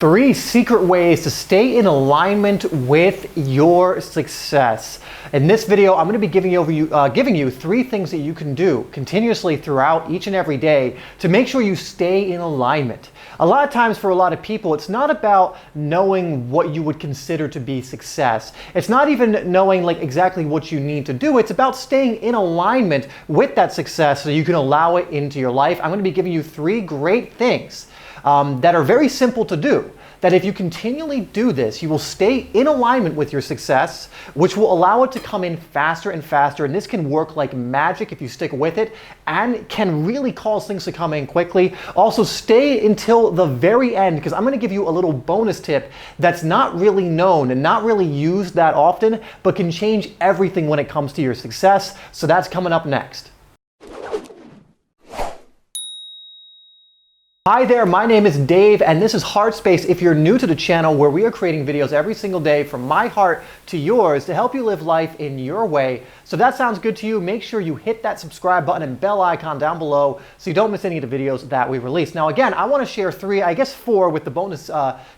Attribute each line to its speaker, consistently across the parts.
Speaker 1: 3 secret ways to stay in alignment with your success. In this video, I'm going to be giving you 3 things that you can do continuously throughout each and every day to make sure you stay in alignment. A lot of times for a lot of people, it's not about knowing what you would consider to be success. It's not even knowing exactly what you need to do. It's about staying in alignment with that success so you can allow it into your life. I'm going to be giving you 3 great things that are very simple to do, that if you continually do this, you will stay in alignment with your success, which will allow it to come in faster and faster. And this can work like magic if you stick with it and can really cause things to come in quickly. Also, stay until the very end, because I'm going to give you a little bonus tip that's not really known and not really used that often, but can change everything when it comes to your success. So that's coming up next. Hi there, my name is Dave and this is HeartSpace. If you're new to the channel, where we are creating videos every single day from my heart to yours to help you live life in your way. So if that sounds good to you, make sure you hit that subscribe button and bell icon down below so you don't miss any of the videos that we release. Now again, I want to share 4 with the bonus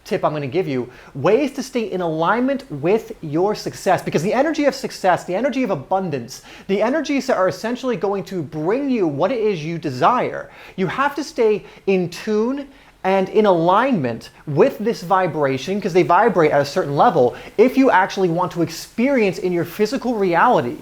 Speaker 1: tip I'm going to give you, ways to stay in alignment with your success, because the energy of success, the energy of abundance, the energies that are essentially going to bring you what it is you desire, you have to stay in tune and in alignment with this vibration, because they vibrate at a certain level, if you actually want to experience in your physical reality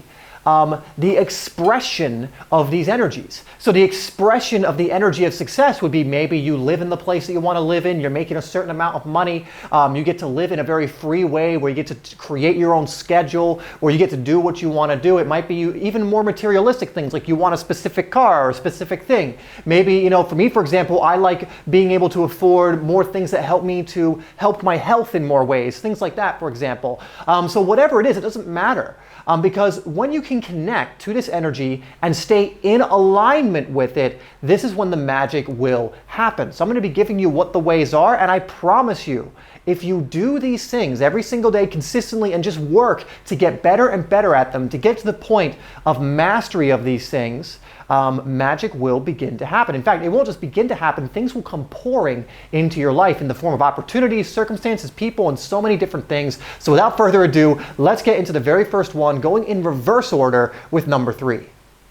Speaker 1: the expression of these energies. So the expression of the energy of success would be maybe you live in the place that you want to live in, you're making a certain amount of money, you get to live in a very free way where you get to create your own schedule, where you get to do what you want to do. It might be even more materialistic things, like you want a specific car or a specific thing. Maybe, for me, for example, I like being able to afford more things that help me to help my health in more ways, things like that, for example. So whatever it is, it doesn't matter. Because when you can connect to this energy and stay in alignment with it, this is when the magic will happen. So I'm going to be giving you what the ways are, and I promise you, if you do these things every single day consistently and just work to get better and better at them, to get to the point of mastery of these things, magic will begin to happen. In fact, it won't just begin to happen, things will come pouring into your life in the form of opportunities, circumstances, people, and so many different things. So without further ado, let's get into the very first one, going in reverse order with number 3.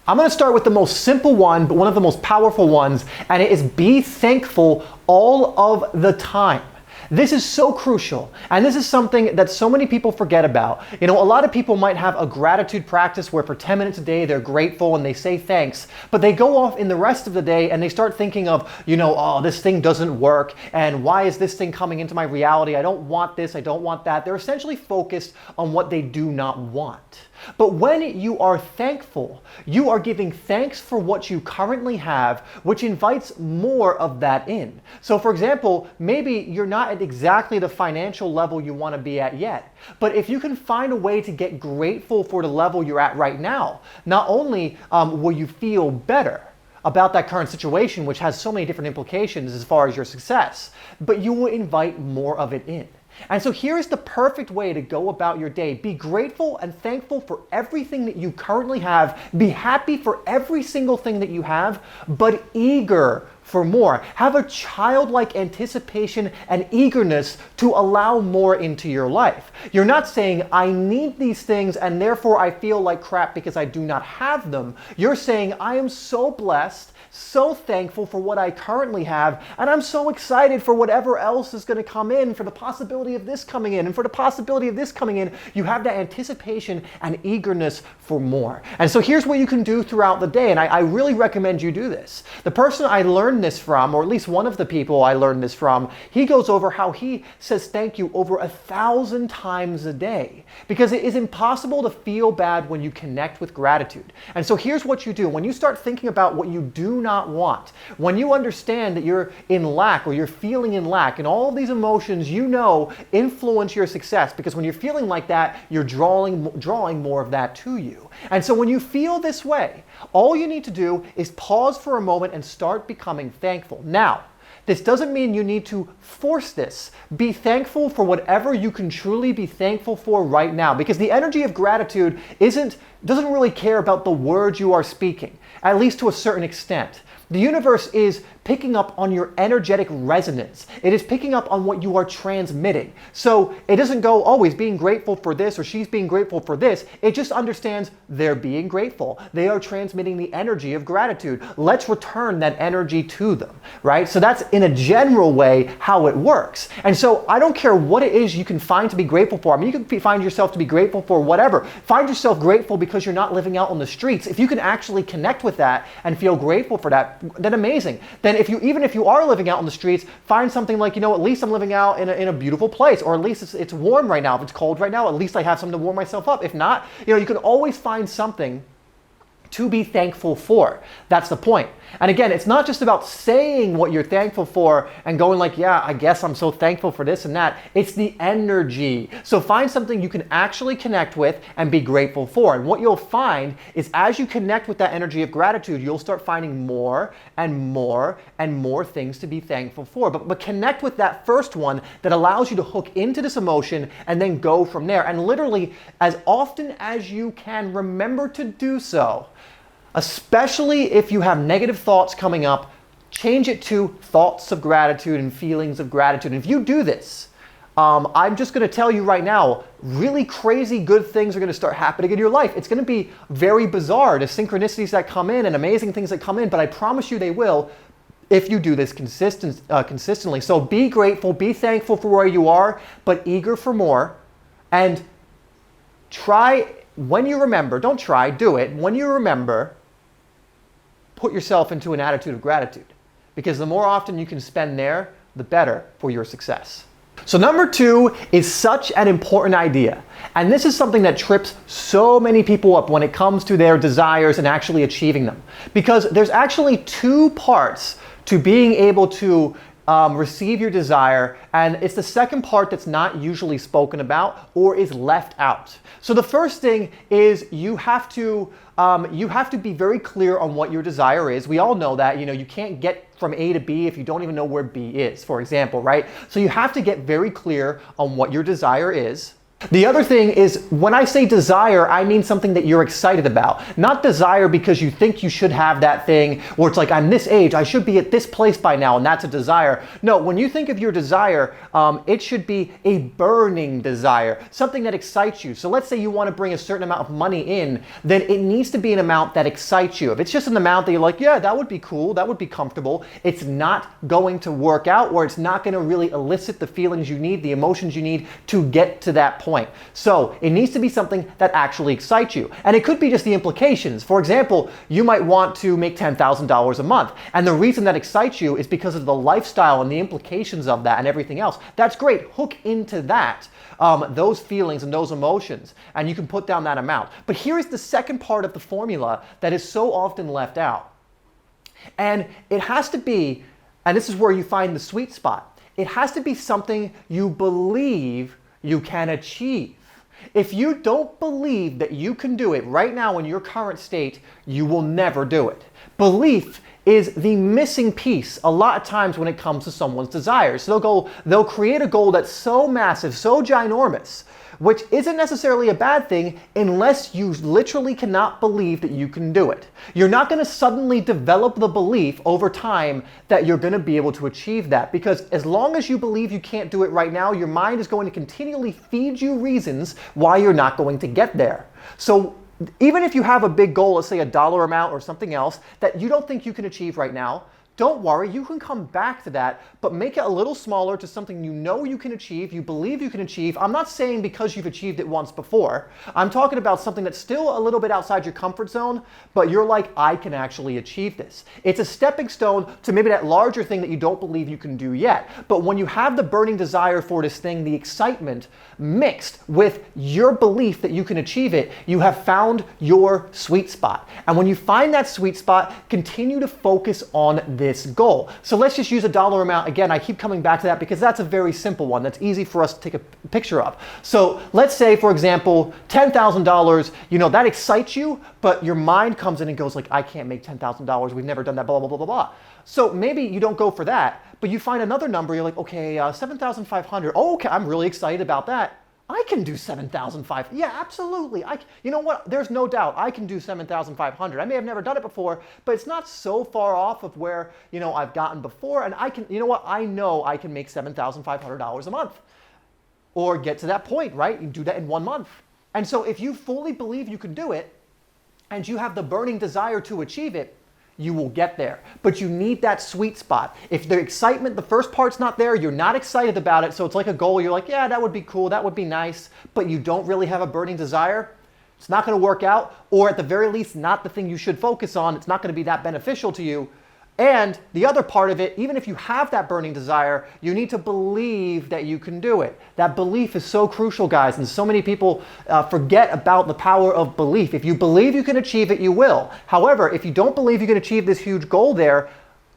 Speaker 1: I'm going to start with the most simple one, but one of the most powerful ones, and it is be thankful all of the time. This is so crucial, and this is something that so many people forget about. A lot of people might have a gratitude practice where for 10 minutes a day they're grateful and they say thanks, but they go off in the rest of the day and they start thinking of, oh, this thing doesn't work, and why is this thing coming into my reality? I don't want this, I don't want that. They're essentially focused on what they do not want. But when you are thankful, you are giving thanks for what you currently have, which invites more of that in. So for example, maybe you're not at exactly the financial level you want to be at yet, but if you can find a way to get grateful for the level you're at right now, not only will you feel better about that current situation, which has so many different implications as far as your success, but you will invite more of it in. And so here's the perfect way to go about your day. Be grateful and thankful for everything that you currently have. Be happy for every single thing that you have, but eager for more. Have a childlike anticipation and eagerness to allow more into your life. You're not saying, I need these things and therefore I feel like crap because I do not have them. You're saying, I am so blessed, so thankful for what I currently have, and I'm so excited for whatever else is going to come in, for the possibility of this coming in, and for the possibility of this coming in. You have that anticipation and eagerness for more. And so here's what you can do throughout the day, and I really recommend you do this. The person I learned this from, or at least one of the people I learned this from, he goes over how he says thank you over 1,000 times a day, because it is impossible to feel bad when you connect with gratitude. And so here's what you do. When you start thinking about what you do not want, when you understand that you're in lack or you're feeling in lack, and all of these emotions influence your success, because when you're feeling like that, you're drawing more of that to you. And so when you feel this way, all you need to do is pause for a moment and start becoming thankful. Now, this doesn't mean you need to force this. Be thankful for whatever you can truly be thankful for right now, because the energy of gratitude doesn't really care about the words you are speaking. at least to a certain extent. The universe is picking up on your energetic resonance. It is picking up on what you are transmitting. So it doesn't go, oh, he's being grateful for this or she's being grateful for this. It just understands they're being grateful. They are transmitting the energy of gratitude. Let's return that energy to them, right? So that's in a general way how it works. And so I don't care what it is you can find to be grateful for. I mean, you can find yourself to be grateful for whatever. Find yourself grateful because you're not living out on the streets. If you can actually connect with that and feel grateful for that, then amazing. Then even if you are living out on the streets, find something like, at least I'm living out in a beautiful place, or at least it's warm right now. If it's cold right now, at least I have something to warm myself up. If not, you can always find something to be thankful for. That's the point. And again, it's not just about saying what you're thankful for and going like, yeah, I guess I'm so thankful for this and that. It's the energy. So find something you can actually connect with and be grateful for. And what you'll find is as you connect with that energy of gratitude, you'll start finding more and more and more things to be thankful for. But connect with that first one that allows you to hook into this emotion and then go from there. And literally, as often as you can, remember to do so. Especially if you have negative thoughts coming up, change it to thoughts of gratitude and feelings of gratitude. And if you do this, I'm just going to tell you right now, really crazy good things are going to start happening in your life. It's going to be very bizarre, the synchronicities that come in and amazing things that come in, but I promise you they will if you do this consistently. So be grateful, be thankful for where you are, but eager for more. And try, when you remember, don't try, do it. When you remember, put yourself into an attitude of gratitude, because the more often you can spend there, the better for your success. So number 2 is such an important idea. And this is something that trips so many people up when it comes to their desires and actually achieving them. Because there's actually 2 parts to being able to receive your desire, and it's the second part that's not usually spoken about or is left out. So the first thing is you have to be very clear on what your desire is. We all know that, you can't get from A to B if you don't even know where B is, for example, right? So you have to get very clear on what your desire is. The other thing is, when I say desire, I mean something that you're excited about. Not desire because you think you should have that thing, or it's like, I'm this age, I should be at this place by now, and that's a desire. No, when you think of your desire, it should be a burning desire, something that excites you. So let's say you want to bring a certain amount of money in, then it needs to be an amount that excites you. If it's just an amount that you're like, yeah, that would be cool, that would be comfortable, it's not going to work out, or it's not going to really elicit the feelings you need, the emotions you need to get to that point. So it needs to be something that actually excites you. And it could be just the implications. For example, you might want to make $10,000 a month. And the reason that excites you is because of the lifestyle and the implications of that and everything else. That's great. Hook into that, those feelings and those emotions, and you can put down that amount. But here is the second part of the formula that is so often left out. And it has to be, and this is where you find the sweet spot, it has to be something you believe you can achieve. If you don't believe that you can do it right now in your current state, you will never do it. Belief is the missing piece a lot of times when it comes to someone's desires. So they'll create a goal that's so massive, so ginormous, which isn't necessarily a bad thing unless you literally cannot believe that you can do it. You're not going to suddenly develop the belief over time that you're going to be able to achieve that, because as long as you believe you can't do it right now, your mind is going to continually feed you reasons why you're not going to get there. So even if you have a big goal, let's say a dollar amount or something else that you don't think you can achieve right now, don't worry, you can come back to that, but make it a little smaller to something you know you can achieve, you believe you can achieve. I'm not saying because you've achieved it once before. I'm talking about something that's still a little bit outside your comfort zone, but you're like, I can actually achieve this. It's a stepping stone to maybe that larger thing that you don't believe you can do yet. But when you have the burning desire for this thing, the excitement mixed with your belief that you can achieve it, you have found your sweet spot. And when you find that sweet spot, continue to focus on this goal. So let's just use a dollar amount. Again, I keep coming back to that because that's a very simple one that's easy for us to take a picture of. So let's say, for example, $10,000, that excites you, but your mind comes in and goes like, I can't make $10,000. We've never done that, blah, blah, blah, blah, blah. So maybe you don't go for that, but you find another number. You're like, okay, 7,500. Oh, okay, I'm really excited about that. I can do 7,500. Yeah, absolutely. You know what? There's no doubt I can do 7,500. I may have never done it before, but it's not so far off of where, I've gotten before. And I can, you know what? I know I can make $7,500 a month or get to that point, right? You do that in 1 month. And so if you fully believe you can do it and you have the burning desire to achieve it, you will get there. But you need that sweet spot. If the excitement, the first part's not there, you're not excited about it, so it's like a goal, you're like, yeah, that would be cool, that would be nice, but you don't really have a burning desire, it's not gonna work out, or at the very least, not the thing you should focus on, it's not gonna be that beneficial to you. And the other part of it, even if you have that burning desire, you need to believe that you can do it. That belief is so crucial, guys, and so many people forget about the power of belief. If you believe you can achieve it, you will. However, if you don't believe you can achieve this huge goal there,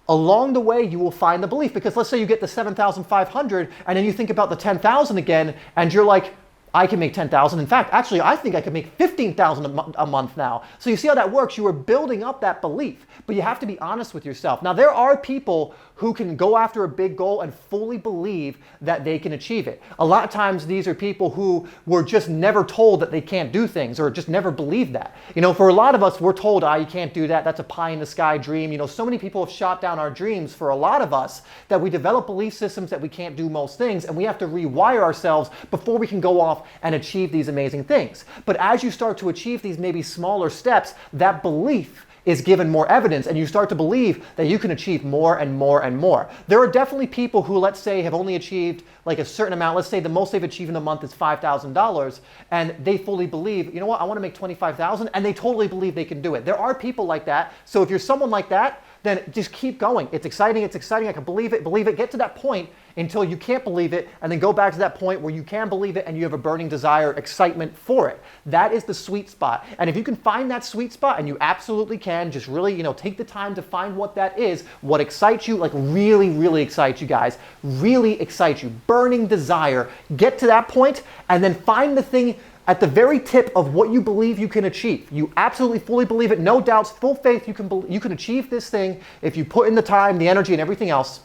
Speaker 1: along the way, you will find the belief. Because let's say you get the 7,500 and then you think about the 10,000 again and you're like, I can make 10,000. In fact, actually, I think I can make 15,000 a month now. So you see how that works? You are building up that belief, but you have to be honest with yourself. Now, there are people who can go after a big goal and fully believe that they can achieve it. A lot of times, these are people who were just never told that they can't do things or just never believed that. For a lot of us, we're told, you can't do that. That's a pie in the sky dream. So many people have shot down our dreams for a lot of us that we develop belief systems that we can't do most things, and we have to rewire ourselves before we can go off and achieve these amazing things. But as you start to achieve these maybe smaller steps, that belief is given more evidence and you start to believe that you can achieve more and more and more. There are definitely people who, let's say, have only achieved like a certain amount. Let's say the most they've achieved in a month is $5,000 and they fully believe, I want to make 25,000, and they totally believe they can do it. There are people like that. So if you're someone like that, then just keep going. It's exciting. I can believe it. Get to that point until you can't believe it, and then go back to that point where you can believe it and you have a burning desire, excitement for it. That is the sweet spot. And if you can find that sweet spot, and you absolutely can, just really, take the time to find what that is, what excites you, like really, really excites you guys, really excites you, burning desire, get to that point, and then find the thing at the very tip of what you believe you can achieve. You absolutely fully believe it, no doubts, full faith you can achieve this thing if you put in the time, the energy, and everything else.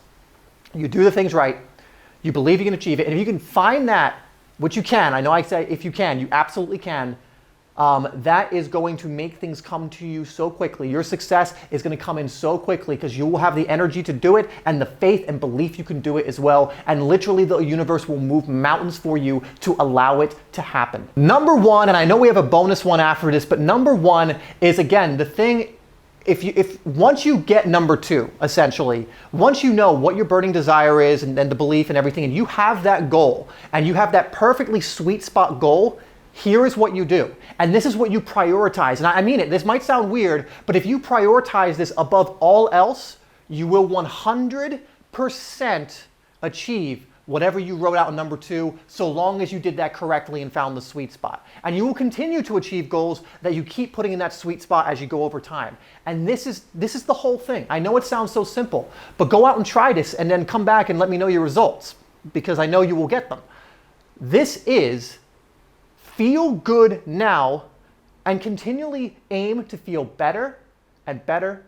Speaker 1: You do the things right, you believe you can achieve it, and if you can find that, which you can, I know I say if you can, you absolutely can, that is going to make things come to you so quickly. Your success is going to come in so quickly because you will have the energy to do it and the faith and belief you can do it as well. And literally the universe will move mountains for you to allow it to happen. Number one, and I know we have a bonus one after this, but number one is, again, the thing, if once you get number two, essentially, once you know what your burning desire is and then the belief and everything, and you have that goal and you have that perfectly sweet spot goal, here is what you do. And this is what you prioritize. And I mean it, this might sound weird, but if you prioritize this above all else, you will 100% achieve whatever you wrote out in number two, so long as you did that correctly and found the sweet spot. And you will continue to achieve goals that you keep putting in that sweet spot as you go over time. And this is the whole thing. I know it sounds so simple, but go out and try this and then come back and let me know your results, because I know you will get them. This is feel good now and continually aim to feel better and better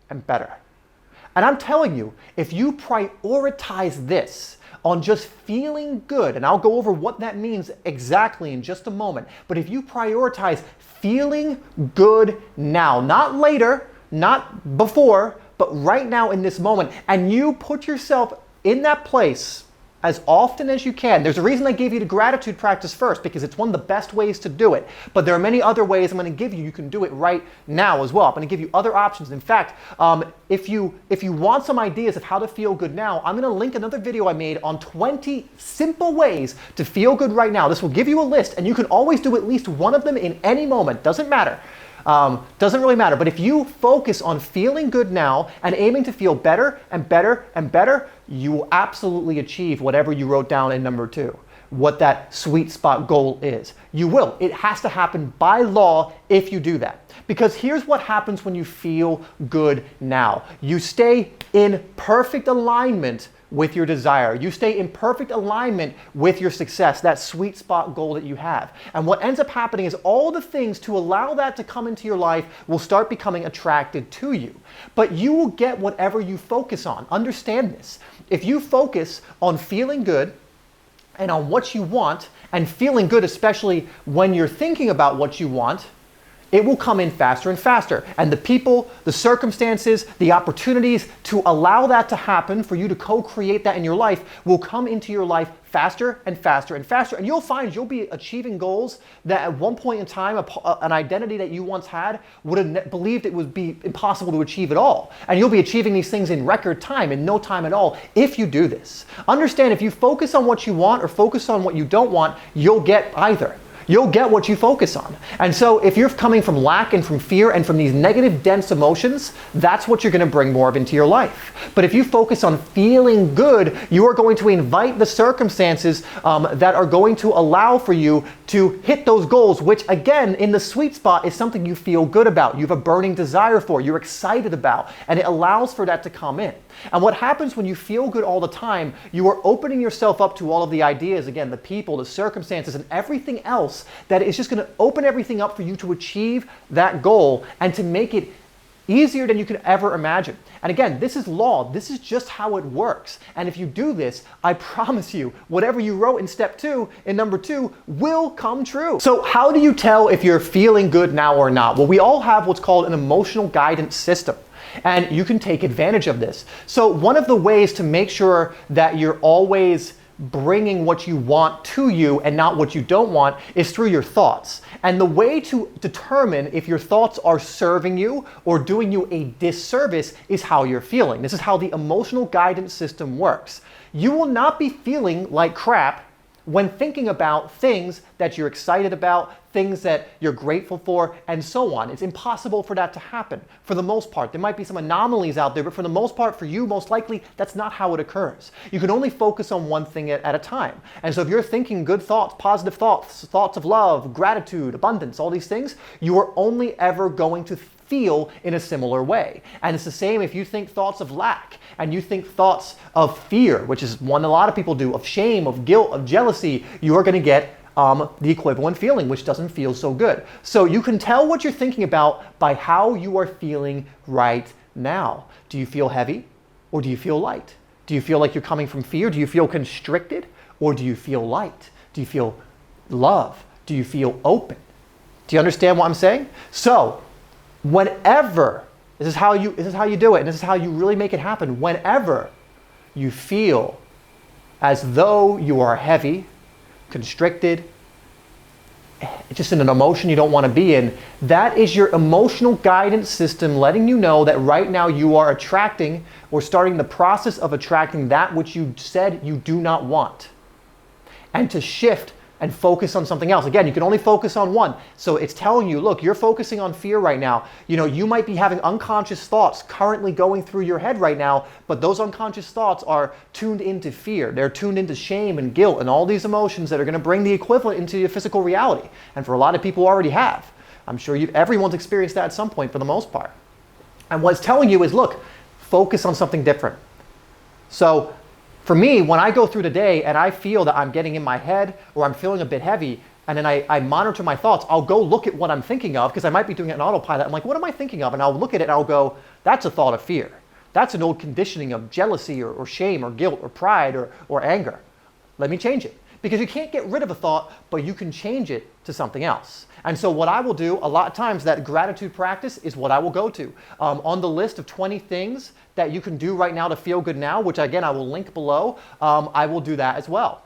Speaker 1: and better. And I'm telling you, if you prioritize this on just feeling good, and I'll go over what that means exactly in just a moment, but if you prioritize feeling good now, not later, not before, but right now in this moment, and you put yourself in that place as often as you can. There's a reason I gave you the gratitude practice first, because it's one of the best ways to do it. But there are many other ways I'm going to give you. You can do it right now as well. I'm going to give you other options. In fact, if you want some ideas of how to feel good now, I'm going to link another video I made on 20 simple ways to feel good right now. This will give you a list, and you can always do at least one of them in any moment. Doesn't matter. Doesn't really matter. But if you focus on feeling good now and aiming to feel better and better and better, you will absolutely achieve whatever you wrote down in number two, what that sweet spot goal is. You will. It has to happen by law if you do that. Because here's what happens when you feel good now. You stay in perfect alignment with your desire. You stay in perfect alignment with your success, that sweet spot goal that you have. And what ends up happening is all the things to allow that to come into your life will start becoming attracted to you. But you will get whatever you focus on. Understand this. If you focus on feeling good and on what you want and feeling good, especially when you're thinking about what you want, it will come in faster and faster. And the people, the circumstances, the opportunities to allow that to happen, for you to co-create that in your life, will come into your life faster and faster and faster. And you'll find you'll be achieving goals that at one point in time, an identity that you once had would have believed it would be impossible to achieve at all. And you'll be achieving these things in record time, in no time at all, if you do this. Understand, if you focus on what you want or focus on what you don't want, you'll get either. You'll get what you focus on. And so if you're coming from lack and from fear and from these negative, dense emotions, that's what you're going to bring more of into your life. But if you focus on feeling good, you are going to invite the circumstances that are going to allow for you to hit those goals, which again, in the sweet spot, is something you feel good about. You have a burning desire for, you're excited about, and it allows for that to come in. And what happens when you feel good all the time, you are opening yourself up to all of the ideas, again, the people, the circumstances, and everything else that is just going to open everything up for you to achieve that goal and to make it easier than you could ever imagine. And again, this is law. This is just how it works. And if you do this, I promise you, whatever you wrote in step 2, in number 2, will come true. So how do you tell if you're feeling good now or not? Well, we all have what's called an emotional guidance system. And you can take advantage of this. So one of the ways to make sure that you're always bringing what you want to you and not what you don't want is through your thoughts. And the way to determine if your thoughts are serving you or doing you a disservice is how you're feeling. This is how the emotional guidance system works. You will not be feeling like crap when thinking about things that you're excited about, things that you're grateful for, and so on. It's impossible for that to happen for the most part. There might be some anomalies out there, but for the most part, for you, most likely, that's not how it occurs. You can only focus on one thing at a time. And so if you're thinking good thoughts, positive thoughts, thoughts of love, gratitude, abundance, all these things, you are only ever going to feel in a similar way. And it's the same if you think thoughts of lack and you think thoughts of fear, which is one a lot of people do, of shame, of guilt, of jealousy, you are going to get the equivalent feeling, which doesn't feel so good. So you can tell what you're thinking about by how you are feeling right now. Do you feel heavy or do you feel light? Do you feel like you're coming from fear? Do you feel constricted or do you feel light? Do you feel love? Do you feel open? Do you understand what I'm saying? So whenever, this is how you do it, and this is how you really make it happen, whenever you feel as though you are heavy, constricted, just in an emotion you don't want to be in, that is your emotional guidance system letting you know that right now you are attracting or starting the process of attracting that which you said you do not want. And to shift and focus on something else. Again, you can only focus on one. So it's telling you, look, you're focusing on fear right now. You know, you might be having unconscious thoughts currently going through your head right now, but those unconscious thoughts are tuned into fear. They're tuned into shame and guilt and all these emotions that are going to bring the equivalent into your physical reality. And for a lot of people already have. I'm sure everyone's experienced that at some point for the most part. And what it's telling you is, look, focus on something different. So for me, when I go through the day and I feel that I'm getting in my head or I'm feeling a bit heavy, and then I monitor my thoughts, I'll go look at what I'm thinking of, because I might be doing it in autopilot. I'm like, what am I thinking of? And I'll look at it and I'll go, that's a thought of fear. That's an old conditioning of jealousy or shame or guilt or pride or anger. Let me change it. Because you can't get rid of a thought, but you can change it to something else. And so what I will do a lot of times, that gratitude practice is what I will go to. On the list of 20 things that you can do right now to feel good now, which again, I will link below, I will do that as well.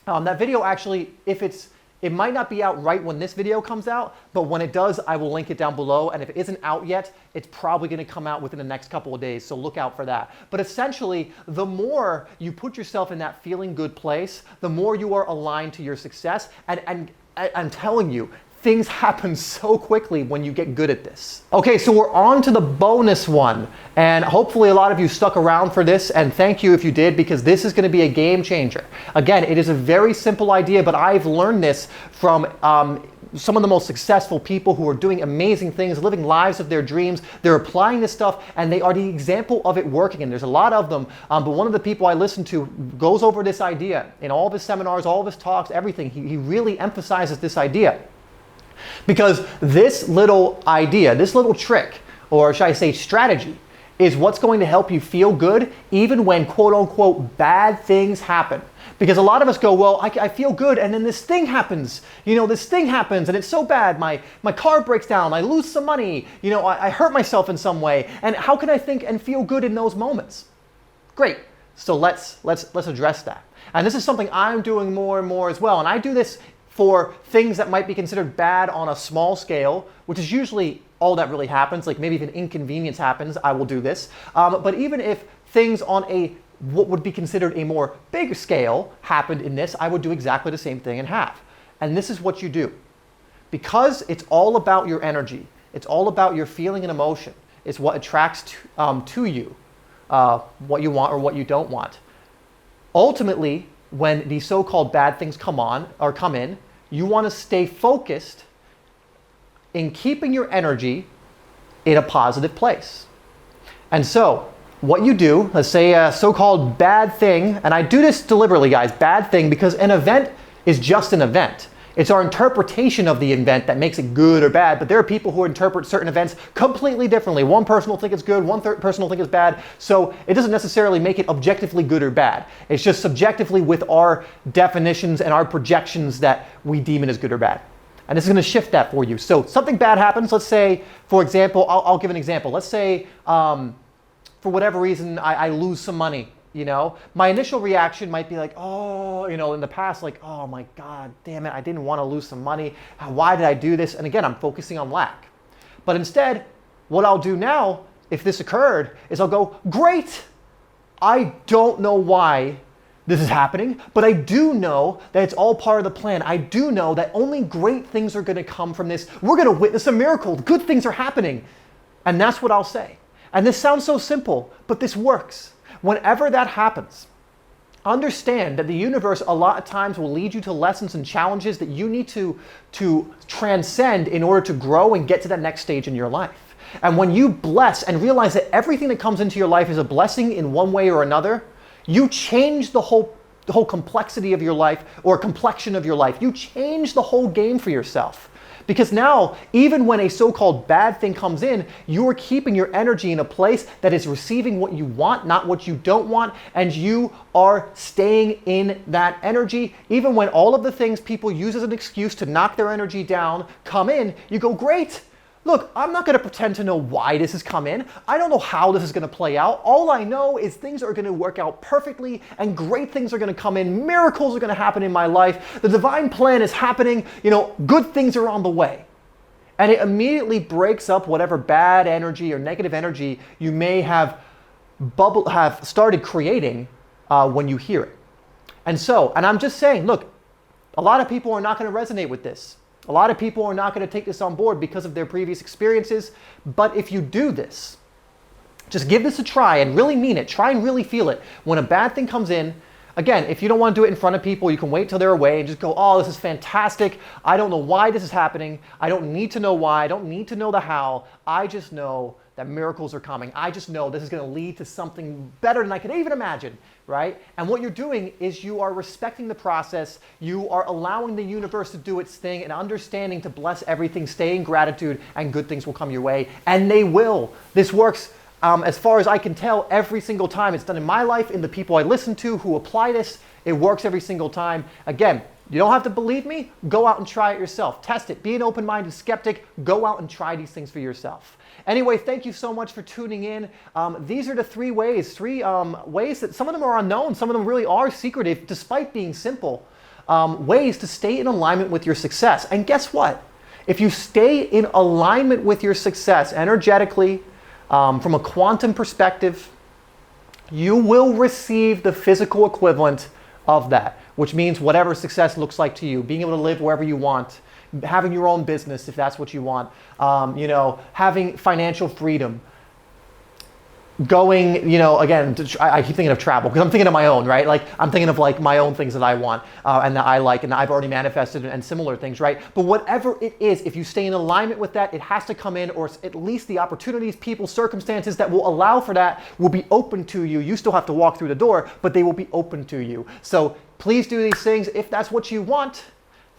Speaker 1: That video actually, it might not be out right when this video comes out, but when it does, I will link it down below. And if it isn't out yet, it's probably going to come out within the next couple of days. So look out for that. But essentially, the more you put yourself in that feeling good place, the more you are aligned to your success. And I'm telling you, things happen so quickly when you get good at this. Okay, so we're on to the bonus one. And hopefully a lot of you stuck around for this, and thank you if you did, because this is gonna be a game changer. Again, it is a very simple idea, but I've learned this from some of the most successful people who are doing amazing things, living lives of their dreams. They're applying this stuff and they are the example of it working. And there's a lot of them, but one of the people I listen to goes over this idea in all of his seminars, all of his talks, everything. He really emphasizes this idea. Because this little idea, this little trick, or should I say strategy, is what's going to help you feel good even when quote unquote bad things happen. Because a lot of us go, well, I feel good, and then this thing happens. This thing happens, and it's so bad. My car breaks down. I lose some money. I hurt myself in some way. And how can I think and feel good in those moments? Great. So let's address that. And this is something I'm doing more and more as well. And I do this for things that might be considered bad on a small scale, which is usually all that really happens. Like maybe if an inconvenience happens, I will do this. But even if things on what would be considered a more big scale happened in this, I would do exactly the same thing in half. And this is what you do. Because it's all about your energy, it's all about your feeling and emotion. It's what attracts to you, what you want or what you don't want. Ultimately, when these so-called bad things come in, you want to stay focused in keeping your energy in a positive place. And so, what you do, let's say a so-called bad thing, and I do this deliberately, guys, bad thing, because an event is just an event. It's our interpretation of the event that makes it good or bad, but there are people who interpret certain events completely differently. One person will think it's good, one person will think it's bad, so it doesn't necessarily make it objectively good or bad. It's just subjectively with our definitions and our projections that we deem it as good or bad. And this is going to shift that for you. So something bad happens, let's say, for example, I'll give an example. Let's say, for whatever reason, I lose some money, My initial reaction might be like, oh, in the past, like, oh my God, damn it, I didn't want to lose some money. Why did I do this? And again, I'm focusing on lack. But instead, what I'll do now, if this occurred, is I'll go, great. I don't know why this is happening, but I do know that it's all part of the plan. I do know that only great things are going to come from this. We're going to witness a miracle. Good things are happening. And that's what I'll say. And this sounds so simple, but this works. Whenever that happens, understand that the universe a lot of times will lead you to lessons and challenges that you need to transcend in order to grow and get to that next stage in your life. And when you bless and realize that everything that comes into your life is a blessing in one way or another, you change the whole complexity of your life or complexion of your life. You change the whole game for yourself. Because now, even when a so-called bad thing comes in, you are keeping your energy in a place that is receiving what you want, not what you don't want, and you are staying in that energy. Even when all of the things people use as an excuse to knock their energy down come in, you go, great. Look, I'm not going to pretend to know why this has come in. I don't know how this is going to play out. All I know is things are going to work out perfectly and great things are going to come in. Miracles are going to happen in my life. The divine plan is happening. Good things are on the way. And it immediately breaks up whatever bad energy or negative energy you may have started creating when you hear it. And I'm just saying, look, a lot of people are not going to resonate with this. A lot of people are not going to take this on board because of their previous experiences. But if you do this, just give this a try and really mean it. Try and really feel it. When a bad thing comes in, again, if you don't want to do it in front of people, you can wait till they're away and just go, oh, this is fantastic. I don't know why this is happening. I don't need to know why. I don't need to know the how. I just know that miracles are coming. I just know this is going to lead to something better than I could even imagine, right? And what you're doing is you are respecting the process. You are allowing the universe to do its thing and understanding to bless everything, stay in gratitude, and good things will come your way. And they will. This works, as far as I can tell, every single time. It's done in my life, in the people I listen to who apply this. It works every single time. Again, you don't have to believe me. Go out and try it yourself. Test it. Be an open-minded skeptic. Go out and try these things for yourself. Anyway, thank you so much for tuning in. These are the three ways that some of them are unknown, some of them really are secretive, despite being simple, ways to stay in alignment with your success. And guess what? If you stay in alignment with your success energetically, from a quantum perspective, you will receive the physical equivalent of that, which means whatever success looks like to you, being able to live wherever you want, having your own business if that's what you want, having financial freedom, going, again, I keep thinking of travel because I'm thinking of my own, right? Like I'm thinking of like my own things that I want and that I like and that I've already manifested and similar things, right? But whatever it is, if you stay in alignment with that, it has to come in, or at least the opportunities, people, circumstances that will allow for that will be open to you. You still have to walk through the door, but they will be open to you. So please do these things if that's what you want.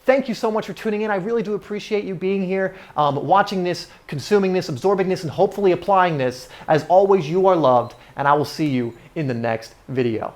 Speaker 1: Thank you so much for tuning in. I really do appreciate you being here, watching this, consuming this, absorbing this, and hopefully applying this. As always, you are loved, and I will see you in the next video.